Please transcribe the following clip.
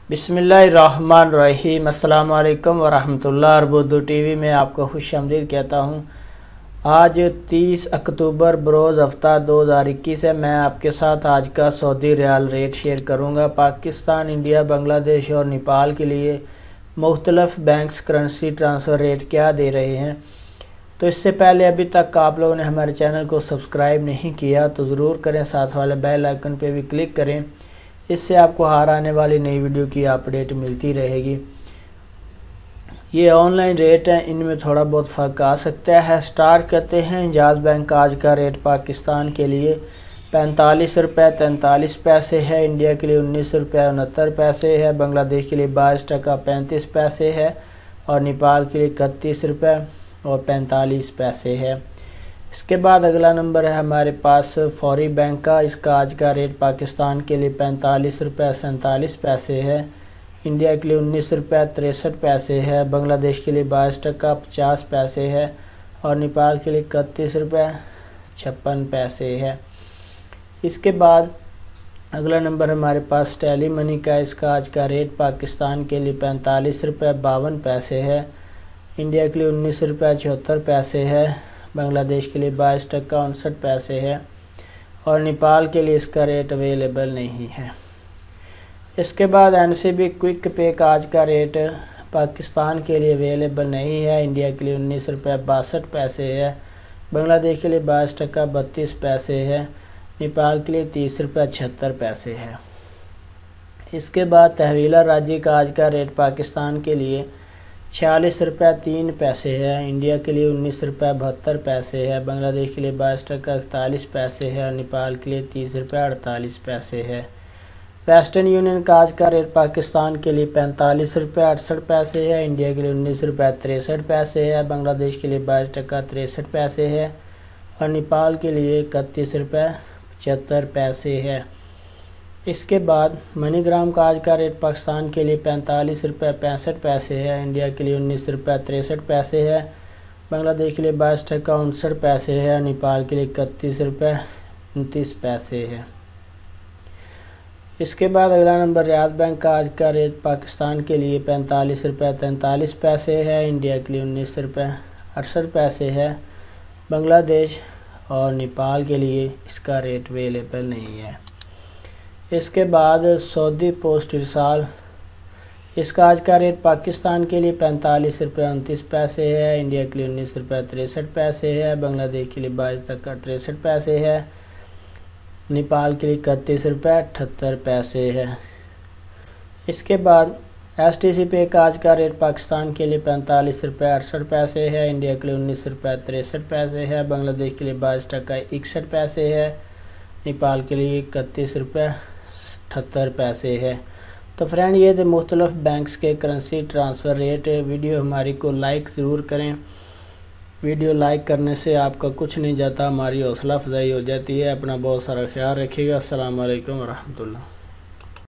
बिस्मिल्लाहिर्रहमानिर्रहीम। अस्सलाम वालेकुम वरहमतुल्लाह। अर्बुद्दू टीवी में आपको खुशामदीद कहता हूँ। आज 30 अक्टूबर बरोज़ हफ्ता 2021 है। मैं आपके साथ आज का सऊदी रियाल रेट शेयर करूँगा। पाकिस्तान, इंडिया, बांग्लादेश और नेपाल के लिए मुख्तलिफ बैंक्स करेंसी ट्रांसफ़र रेट क्या दे रहे हैं। तो इससे पहले अभी तक आप लोगों ने हमारे चैनल को सब्सक्राइब नहीं किया तो ज़रूर करें, साथ वाले बेल आइकन पे भी क्लिक करें। इससे आपको हर आने वाली नई वीडियो की अपडेट मिलती रहेगी। ये ऑनलाइन रेट हैं, इनमें थोड़ा बहुत फ़र्क आ सकता है। स्टार्ट करते हैं इंजाज बैंक का आज का रेट पाकिस्तान के लिए 45 रुपये 43 पैसे है, इंडिया के लिए 19 रुपये 69 पैसे है, बांग्लादेश के लिए 22 टका 35 पैसे है और नेपाल के लिए 31 रुपये और 45 पैसे है। इसके बाद अगला नंबर है हमारे पास फौरी बैंक का। इसका आज का रेट पाकिस्तान के लिए 45 रुपये 47 पैसे है, इंडिया के लिए 19 रुपये 63 पैसे है, बांग्लादेश के लिए 22 टका 50 पैसे है और नेपाल के लिए 31 रुपये 56 पैसे है। इसके बाद अगला नंबर हमारे पास टेली मनी का। इसका आज का रेट पाकिस्तान के लिए 45 रुपये 52 पैसे है, इंडिया के लिए 19 रुपये 74 पैसे है, बांग्लादेश के लिए 22 टका 59 पैसे है और नेपाल के लिए इसका रेट अवेलेबल नहीं है। इसके बाद NCB क्विक पे का आज का रेट पाकिस्तान के लिए अवेलेबल नहीं है, इंडिया के लिए 19 रुपये 62 पैसे है, बांग्लादेश के लिए 22 टका 32 पैसे है, नेपाल के लिए 30 रुपये 76 पैसे है। इसके बाद तहवीला राजी का आज का रेट पाकिस्तान के लिए 46 रुपये 3 पैसे है, इंडिया के लिए 19 रुपये 72 पैसे है, बांग्लादेश के लिए 22 टका 41 पैसे है और नेपाल के लिए 30 रुपये 48 पैसे है। वेस्टर्न यूनियन का आज का रेट पाकिस्तान के लिए 45 रुपये 68 पैसे है, इंडिया के लिए 19 रुपये 63 पैसे है, बांग्लादेश के लिए 22 टका 63 पैसे है और नेपाल के लिए 31 रुपये 75 पैसे है। इसके बाद मनीग्राम का आज का रेट पाकिस्तान के लिए 45 रुपये 65 पैसे है, इंडिया के लिए 19 रुपये 63 पैसे है, बांग्लादेश के लिए 22 टका 59 पैसे है, नेपाल के लिए 31 रुपये 29 पैसे है। इसके बाद अगला नंबर रियाद बैंक का आज का रेट पाकिस्तान के लिए 45 रुपये 43 पैसे है, इंडिया के लिए 19 रुपये 68 पैसे है, बांग्लादेश और नेपाल के लिए इसका रेट अवेलेबल नहीं है। इसके बाद सऊदी पोस्ट इरसाल। इसका आज का रेट पाकिस्तान के लिए 45 रुपये 29 पैसे है, इंडिया के लिए 19 रुपये 63 पैसे है, बांग्लादेश के लिए 22 टका 63 पैसे है, नेपाल के लिए 31 रुपये 78 पैसे है। इसके बाद STC पे का आज का रेट पाकिस्तान के लिए 45 रुपये 68 पैसे है, इंडिया के लिए 19 रुपये 63 पैसे है, बांग्लादेश के लिए 22 टका 61 पैसे है, नेपाल के लिए 31 रुपये 78 पैसे है। तो फ्रेंड, ये थे मुख्तलिफ बैंक्स के करेंसी ट्रांसफ़र रेट। वीडियो हमारी को लाइक ज़रूर करें। वीडियो लाइक करने से आपका कुछ नहीं जाता, हमारी हौसला अफजाई हो जाती है। अपना बहुत सारा ख्याल रखिएगा। अस्सलाम वालेकुम वरहमतुल्लाह।